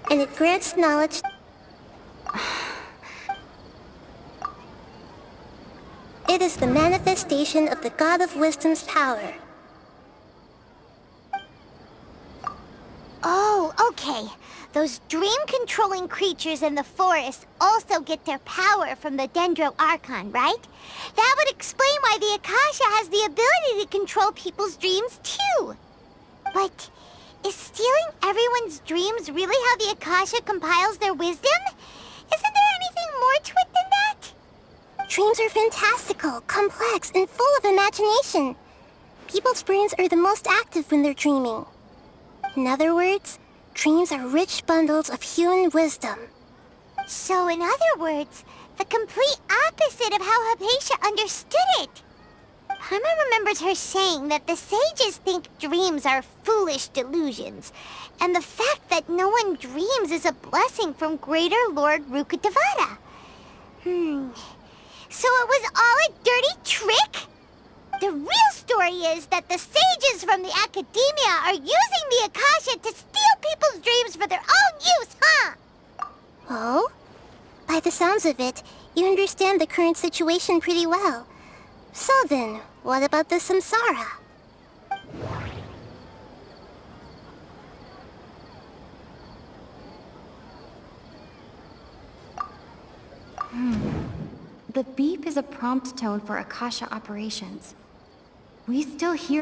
and it grants knowledge. It is the manifestation of the God of Wisdom's power. Oh, okay. Those dream-controlling creatures in the forest also get their power from the Dendro Archon, right? That would explain why the Akasha has the ability to control people's dreams, too. But is stealing everyone's dreams really how the Akasha compiles their wisdom? Isn't there anything more to it than that? Dreams are fantastical, complex, and full of imagination. People's brains are the most active when they're dreaming. In other words, dreams are rich bundles of human wisdom. So in other words, the complete opposite of how Hypatia understood it. Paimon remembers her saying that the sages think dreams are foolish delusions, and the fact that no one dreams is a blessing from Greater Lord Rukkhadevata. So it was all a dirty trick? The real story is that the sages from the Academia are using the Akasha to steal people's dreams for their own use, huh? Oh? By the sounds of it, you understand the current situation pretty well. So then, what about the samsara? The beep is a prompt tone for Akasha operations. We still hear...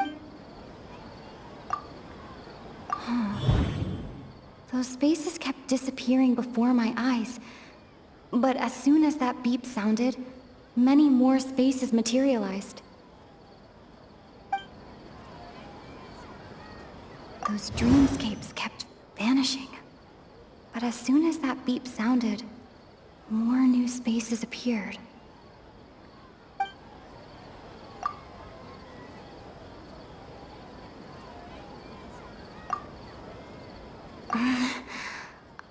Those spaces kept disappearing before my eyes. But as soon as that beep sounded, many more spaces materialized. Those dreamscapes kept vanishing. But as soon as that beep sounded, more new spaces appeared.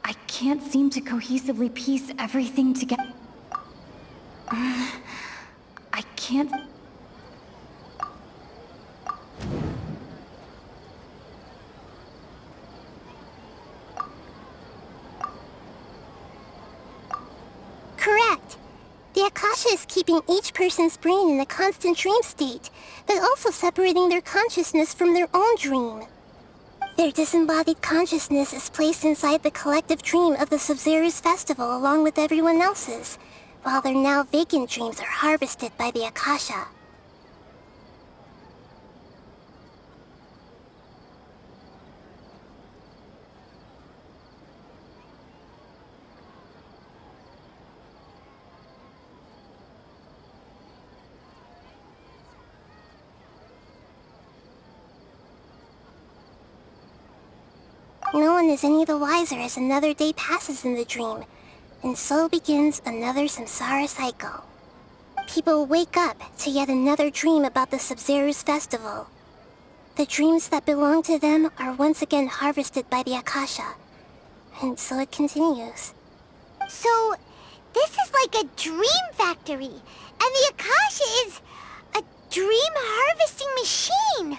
I can't seem to cohesively piece everything together. I can't... Correct. The Akasha is keeping each person's brain in a constant dream state, but also separating their consciousness from their own dream. Their disembodied consciousness is placed inside the collective dream of the Sub-Zero's festival along with everyone else's, while their now vacant dreams are harvested by the Akasha. No one is any the wiser as another day passes in the dream, and so begins another samsara cycle. People wake up to yet another dream about the Sub-Zero's festival. The dreams that belong to them are once again harvested by the Akasha, and so it continues. So, this is like a dream factory, and the Akasha is a dream harvesting machine.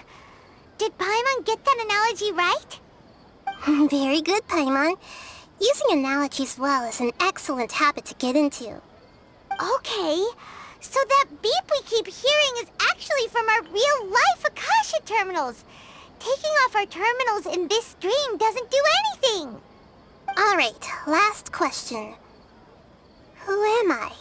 Did Paimon get that analogy right? Very good, Paimon. Using analogies well is an excellent habit to get into. Okay, so that beep we keep hearing is actually from our real-life Akasha terminals. Taking off our terminals in this dream doesn't do anything. Alright, last question. Who am I?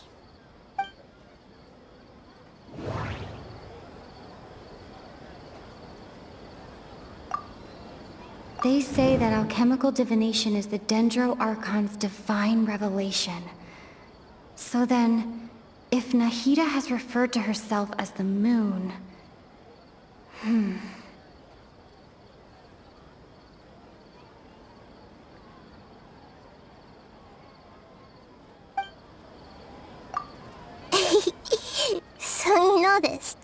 They say that alchemical divination is the Dendro Archon's divine revelation. So then, if Nahida has referred to herself as the moon... So you noticed.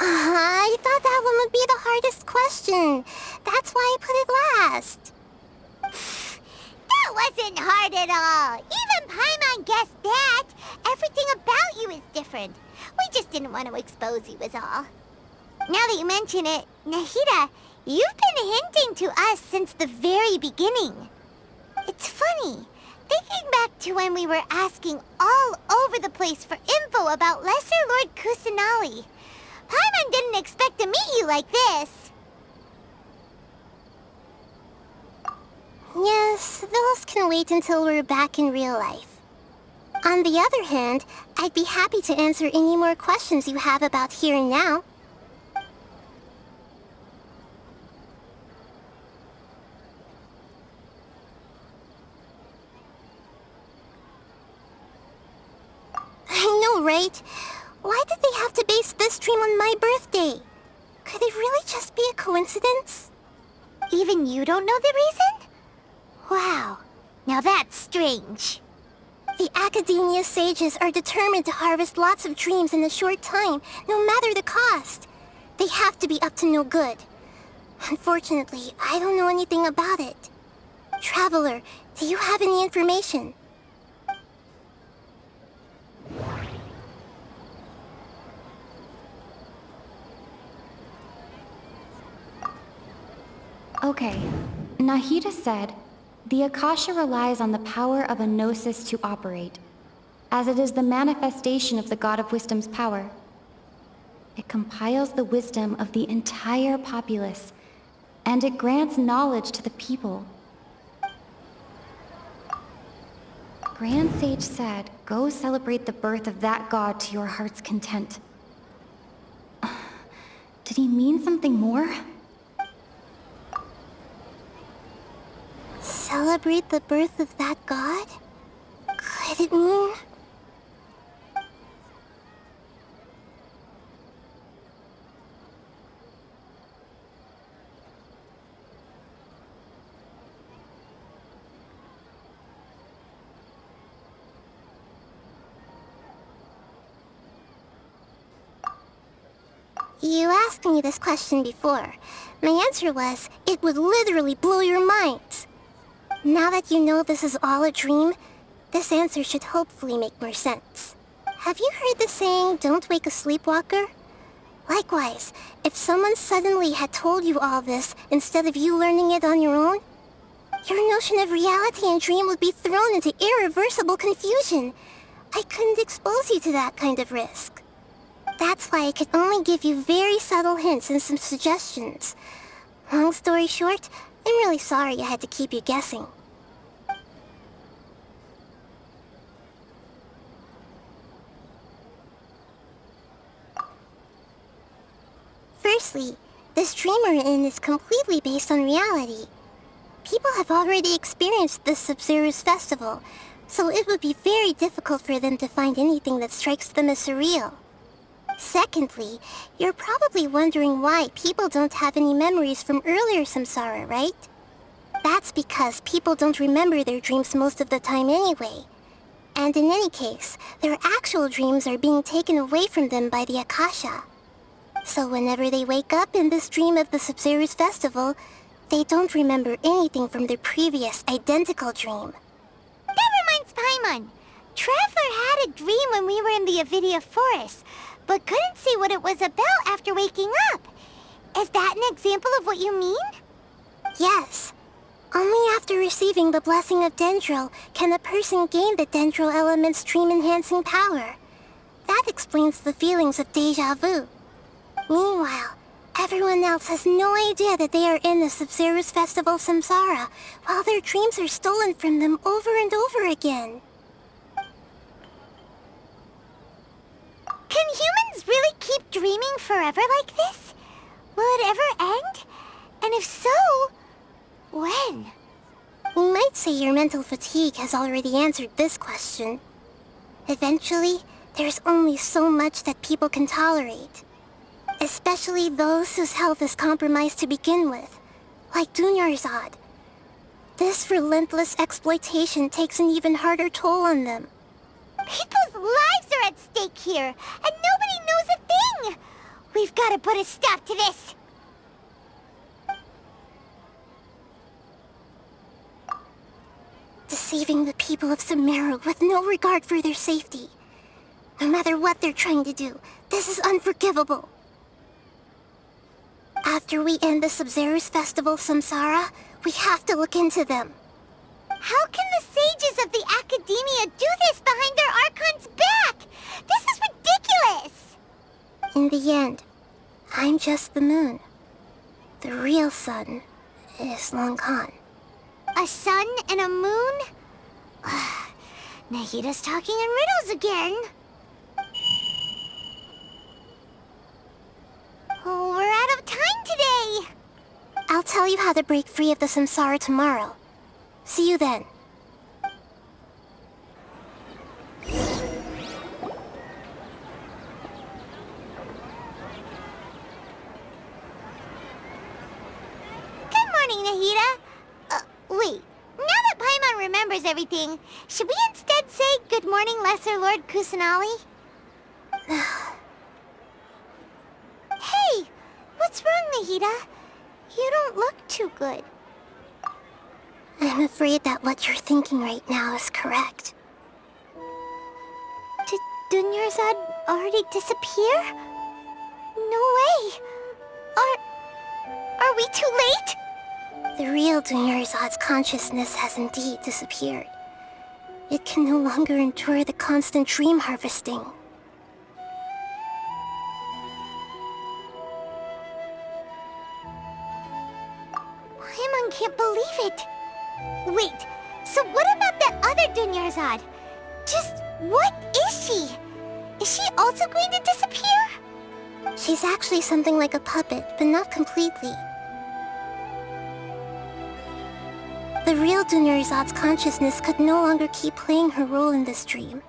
I thought that one would be the hardest question. That's why I put it last. That wasn't hard at all. Even Paimon guessed that. Everything about you is different. We just didn't want to expose you is all. Now that you mention it, Nahida, You've been hinting to us since the very beginning. It's funny, thinking back to when we were asking all over the place for info about Lesser Lord Kusanali. Paimon didn't expect to meet you like this. Yes, those can wait until we're back in real life. On the other hand, I'd be happy to answer any more questions you have about here and now. I know, right? Why did they have to base this dream on my birthday? Could it really just be a coincidence? Even you don't know the reason? Wow, now that's strange. The Academia sages are determined to harvest lots of dreams in a short time, no matter the cost. They have to be up to no good. Unfortunately, I don't know anything about it. Traveler, do you have any information? Okay, Nahida said, the Akasha relies on the power of a gnosis to operate, as it is the manifestation of the God of Wisdom's power. It compiles the wisdom of the entire populace, and it grants knowledge to the people. Grand Sage said, go celebrate the birth of that god to your heart's content. Did he mean something more? Celebrate the birth of that god? Could it mean... You asked me this question before. My answer was, it would literally blow your minds. Now that you know this is all a dream, this answer should hopefully make more sense. Have you heard the saying, don't wake a sleepwalker? Likewise, if someone suddenly had told you all this instead of you learning it on your own, your notion of reality and dream would be thrown into irreversible confusion. I couldn't expose you to that kind of risk. That's why I could only give you very subtle hints and some suggestions. Long story short, I'm really sorry I had to keep you guessing. Firstly, this dream we're in is completely based on reality. People have already experienced this Sub-Zero's festival, so it would be very difficult for them to find anything that strikes them as surreal. Secondly, you're probably wondering why people don't have any memories from earlier samsara, right? That's because people don't remember their dreams most of the time anyway. And in any case, their actual dreams are being taken away from them by the Akasha. So whenever they wake up in this dream of the Sub-Zero's festival, they don't remember anything from their previous identical dream. That reminds Paimon. Traveler had a dream when we were in the Avidia Forest, but couldn't see what it was about after waking up. Is that an example of what you mean? Yes. Only after receiving the blessing of Dendro can a person gain the Dendro element's dream-enhancing power. That explains the feelings of déjà vu. Meanwhile, everyone else has no idea that they are in the Sub-Zero's Festival Samsara, while their dreams are stolen from them over and over again. Can humans really keep dreaming forever like this? Will it ever end? And if so, when? You might say your mental fatigue has already answered this question. Eventually, there's only so much that people can tolerate. Especially those whose health is compromised to begin with, like Dunyarzad. This relentless exploitation takes an even harder toll on them. People's lives are at stake here, and nobody knows a thing! We've got to put a stop to this! Deceiving the people of Sumeru with no regard for their safety. No matter what they're trying to do, this is unforgivable. After we end the Sub-Zero's festival, Samsara, we have to look into them. How can the sages of the Academia do this behind their Archon's back? This is ridiculous! In the end, I'm just the moon. The real sun is long gone. A sun and a moon? Nahida's talking in riddles again. Oh, we're out of time today. I'll tell you how to break free of the samsara tomorrow. See you then. Good morning, Nahida. Wait. Now that Paimon remembers everything, should we instead say good morning, Lesser Lord Kusanali? Hey! What's wrong, Nahida? You don't look too good. I'm afraid that what you're thinking right now is correct. Did Dunyarzad already disappear? No way! Are we too late? The real Dunyarzad's consciousness has indeed disappeared. It can no longer endure the constant dream harvesting. Paimon can't believe it. Wait, so what about that other Dunyarzad? Just what is she? Is she also going to disappear? She's actually something like a puppet, but not completely. The real Dunyarzad's consciousness could no longer keep playing her role in this dream.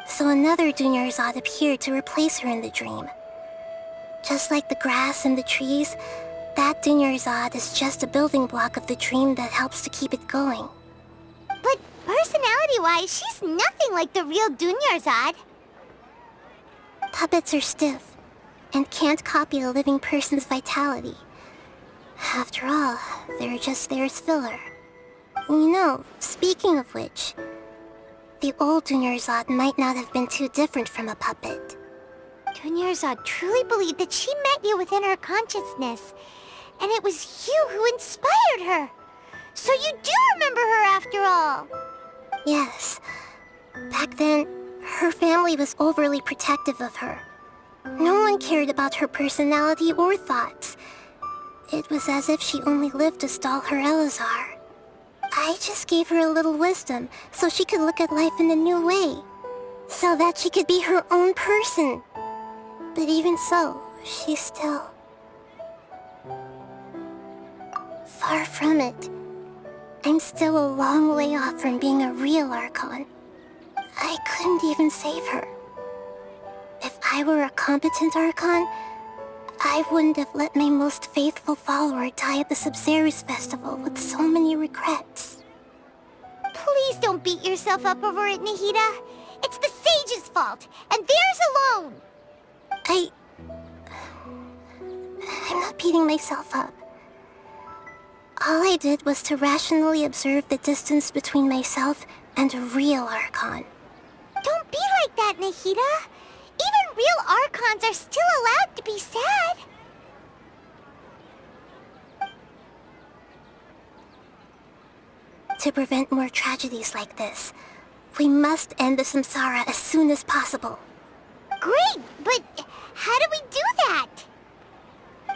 So another Dunyarzad appeared to replace her in the dream. Just like the grass and the trees, that Dunyarzad is just a building block of the dream that helps to keep it going. But personality-wise, she's nothing like the real Dunyarzad. Puppets are stiff, and can't copy a living person's vitality. After all, they're just there as filler. You know, speaking of which, the old Dunyarzad might not have been too different from a puppet. Dunyarzad truly believed that she met you within her consciousness, and it was you who inspired her. So you do remember her after all. Yes. Back then, her family was overly protective of her. No one cared about her personality or thoughts. It was as if she only lived to stall her Elazar. I just gave her a little wisdom so she could look at life in a new way. So that she could be her own person. But even so, she's still... far from it. I'm still a long way off from being a real Archon. I couldn't even save her. If I were a competent Archon, I wouldn't have let my most faithful follower die at the Sub-Zero's festival with so many regrets. Please don't beat yourself up over it, Nahida. It's the sage's fault, and theirs alone. I'm not beating myself up. All I did was to rationally observe the distance between myself and a real Archon. Don't be like that, Nahida. Even real Archons are still allowed to be sad. To prevent more tragedies like this, we must end the samsara as soon as possible. Great, but how do we do that?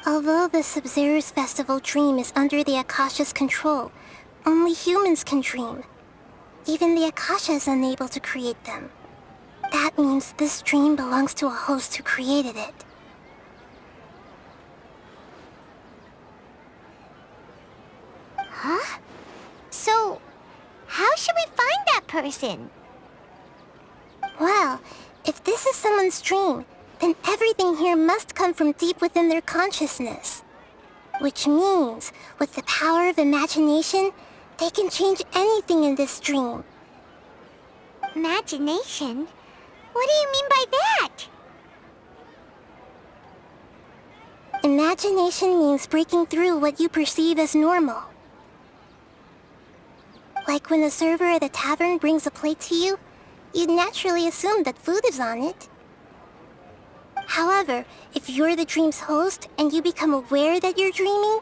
Although the Sub-Zero's festival dream is under the Akasha's control, only humans can dream. Even the Akasha is unable to create them. That means this dream belongs to a host who created it. Huh? So, how should we find that person? Well, if this is someone's dream, then everything here must come from deep within their consciousness. Which means, with the power of imagination, they can change anything in this dream. Imagination? What do you mean by that? Imagination means breaking through what you perceive as normal. Like when the server at the tavern brings a plate to you, you'd naturally assume that food is on it. However, if you're the dream's host and you become aware that you're dreaming,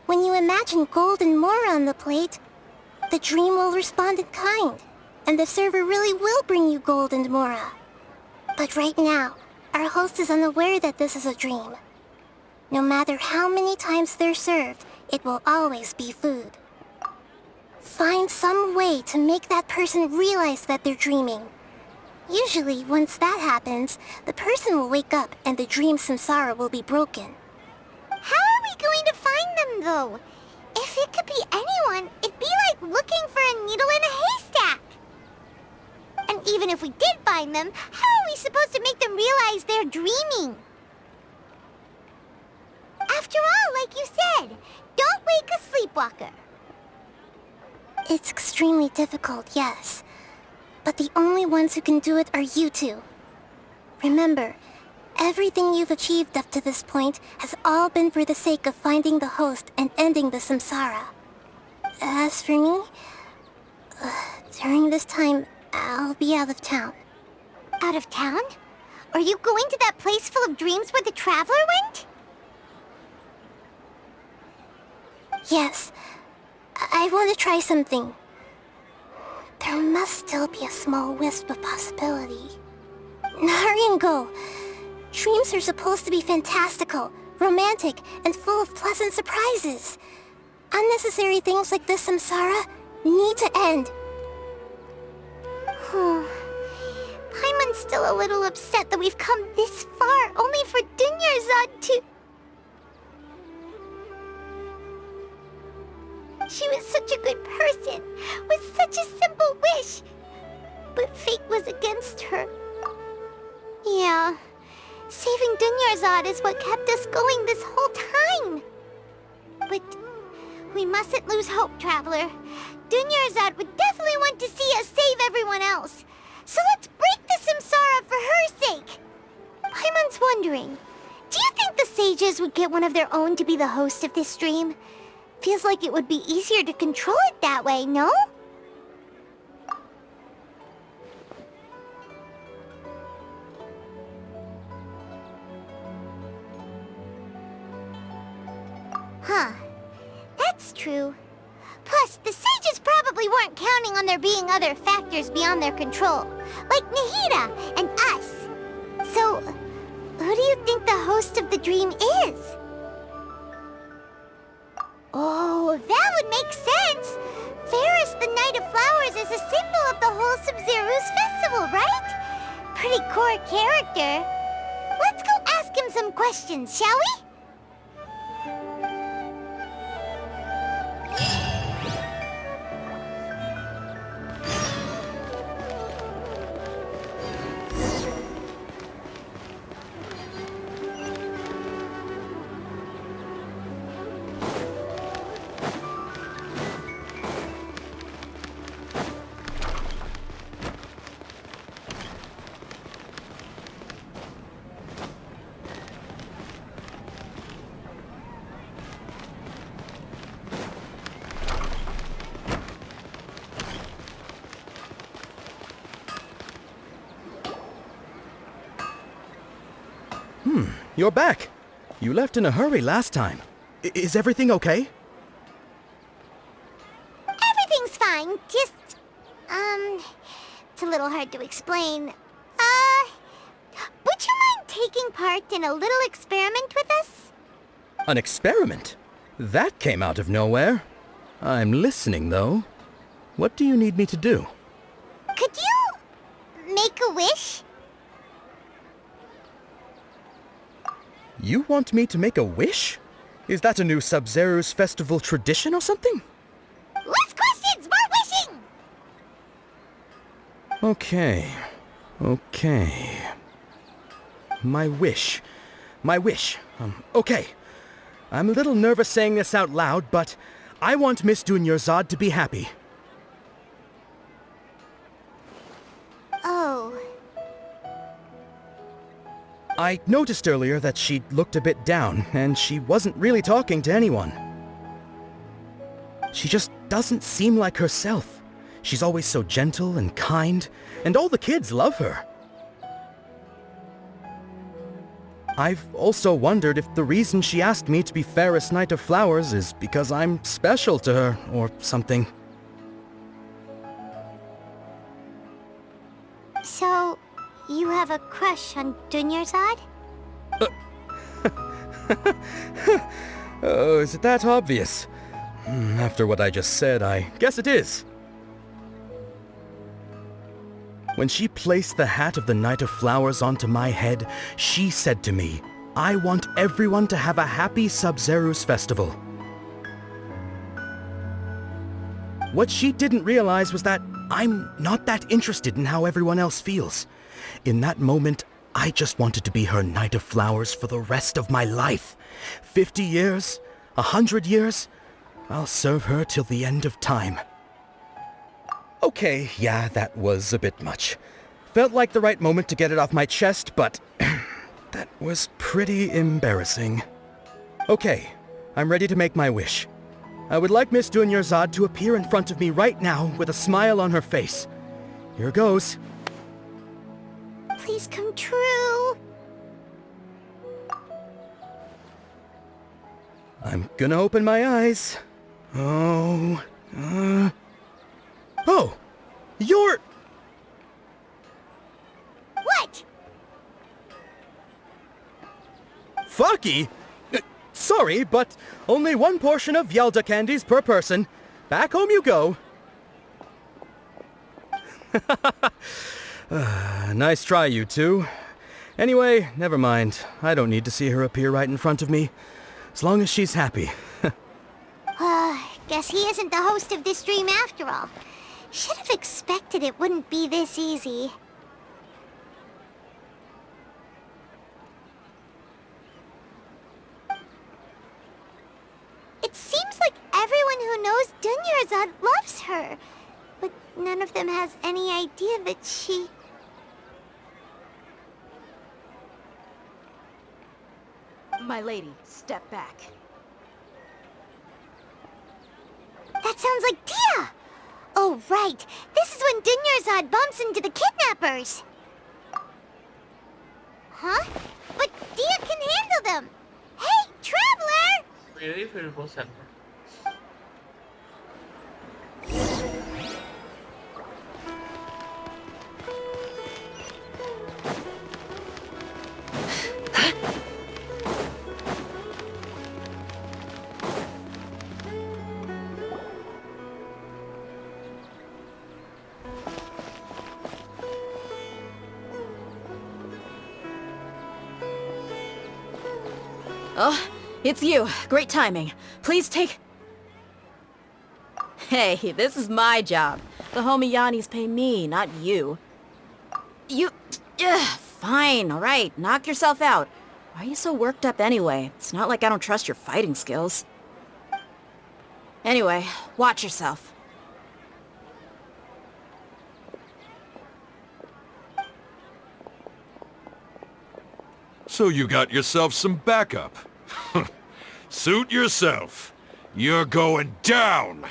when you imagine gold and more on the plate, the dream will respond in kind, and the server really will bring you gold and mora. But right now, our host is unaware that this is a dream. No matter how many times they're served, it will always be food. Find some way to make that person realize that they're dreaming. Usually, once that happens, the person will wake up and the dream samsara will be broken. How are we going to find them, though? If it could be anyone, it'd be like looking for a needle in a haystack. And even if we did find them, how are we supposed to make them realize they're dreaming? After all, like you said, don't wake a sleepwalker. It's extremely difficult, yes. But the only ones who can do it are you two. Remember, everything you've achieved up to this point has all been for the sake of finding the host and ending the samsara. As for me, during this time, I'll be out of town. Out of town? Are you going to that place full of dreams where the traveler went? Yes, I want to try something. There must still be a small wisp of possibility. Hurry and go. Dreams are supposed to be fantastical, romantic, and full of pleasant surprises. Unnecessary things like this samsara need to end. Paimon's still a little upset that we've come this far only for Dunyarzad to... She was such a good person, with such a simple wish. But fate was against her. Yeah, saving Dunyarzad is what kept us going this whole time. But we mustn't lose hope, Traveler. Dunyarzad would definitely want to see us save everyone else. So let's break the samsara for her sake. Paimon's wondering, do you think the sages would get one of their own to be the host of this dream? Feels like it would be easier to control it that way, no? Huh. That's true. Plus, the sages probably weren't counting on there being other factors beyond their control, like Nahida and us. So, who do you think the host of the dream is? Oh, that would make sense! Ferris, the Knight of Flowers, is a symbol of the whole Sub-Zero's festival, right? Pretty core character. Let's go ask him some questions, shall we? You're back. You left in a hurry last time. Is everything okay? Everything's fine, just... it's a little hard to explain. Would you mind taking part in a little experiment with us? An experiment? That came out of nowhere. I'm listening, though. What do you need me to do? Could you make a wish? You want me to make a wish? Is that a new Sub-Zero's festival tradition or something? Less questions, more wishing! Okay. My wish. Okay. I'm a little nervous saying this out loud, but I want Miss Dunyarzad to be happy. Oh. I noticed earlier that she looked a bit down, and she wasn't really talking to anyone. She just doesn't seem like herself. She's always so gentle and kind, and all the kids love her. I've also wondered if the reason she asked me to be fairest Knight of Flowers is because I'm special to her, or something. So, you have a crush on Dunyarzad? Oh, is it that obvious? After what I just said, I guess it is. When she placed the hat of the Knight of Flowers onto my head, she said to me, "I want everyone to have a happy Sub-Zerus festival." What she didn't realize was that I'm not that interested in how everyone else feels. In that moment, I just wanted to be her Knight of Flowers for the rest of my life. 50 years? 100 years? I'll serve her till the end of time. Okay, yeah, that was a bit much. Felt like the right moment to get it off my chest, but that was pretty embarrassing. Okay, I'm ready to make my wish. I would like Miss Dunyarzad to appear in front of me right now with a smile on her face. Here goes. Please come true. I'm gonna open my eyes. Oh, you're... What? Fucky? Sorry, but only one portion of Yelda candies per person. Back home you go. Nice try, you two. Anyway, never mind. I don't need to see her appear right in front of me. As long as she's happy. Guess he isn't the host of this dream after all. Should have expected it wouldn't be this easy. It seems like everyone who knows Dunyarzad loves her, but none of them has any idea that she... My lady, step back. That sounds like Dia! Oh, right. This is when Dunyarzad bumps into the kidnappers. Huh? But Dia can handle them! Hey, Traveler! Really beautiful center. Oh, it's you. Great timing. Please take... Hey, this is my job. The homie Yannis pay me, not you. You... Fine, alright. Knock yourself out. Why are you so worked up anyway? It's not like I don't trust your fighting skills. Anyway, watch yourself. So you got yourself some backup. Suit yourself. You're going down!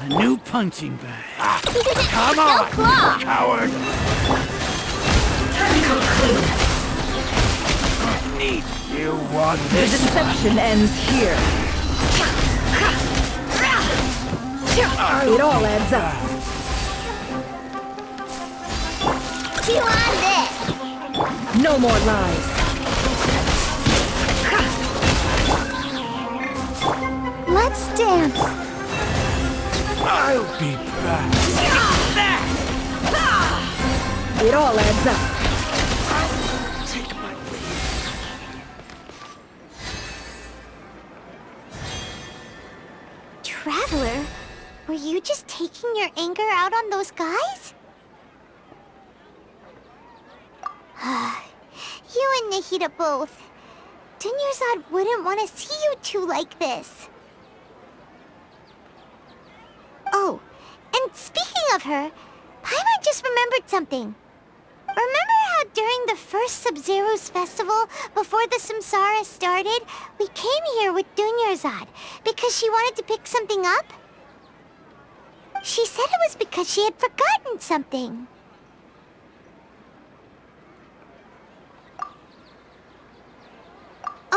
A new punching bag. Come on, coward! Need you want The this? deception ends here. It all adds up. Chew on this! No more lies. Let's dance! I'll be back. It all adds up. Take my leave. Traveler, were you just taking your anger out on those guys? You and Nahida both. Dunyarzad wouldn't want to see you two like this. Oh, and speaking of her, Paimon just remembered something. Remember how during the first Sub-Zerus festival, before the Samsara started, we came here with Dunyarzad because she wanted to pick something up? She said it was because she had forgotten something.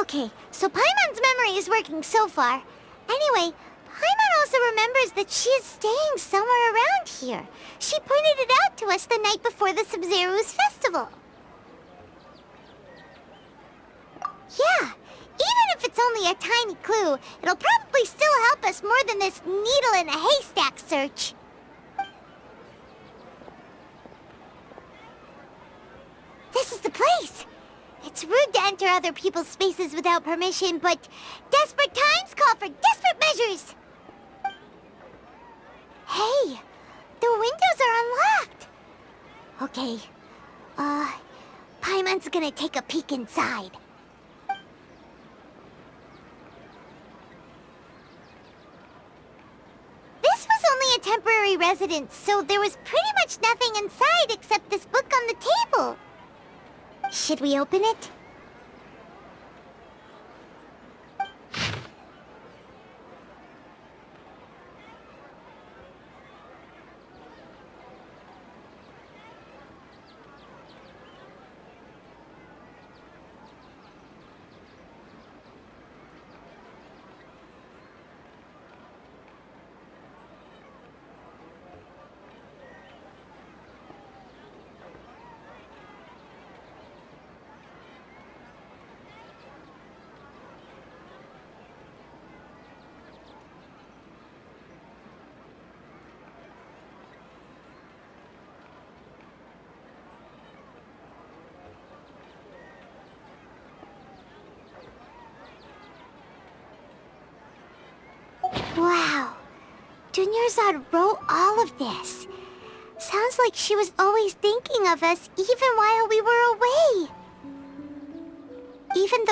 Okay, so Paimon's memory is working so far. Anyway, Paimon also remembers that she is staying somewhere around here. She pointed it out to us the night before the Sub-Zero's festival. Yeah, even if it's only a tiny clue, it'll probably still help us more than this needle in a haystack search. This is the place! It's rude to enter other people's spaces without permission, but desperate times call for desperate measures! Hey, the windows are unlocked! Okay, Paimon's gonna take a peek inside. This was only a temporary residence, so there was pretty much nothing inside except this book on the table. Should we open it? Wow, Dunyarzad wrote all of this. Sounds like she was always thinking of us even while we were away. Even though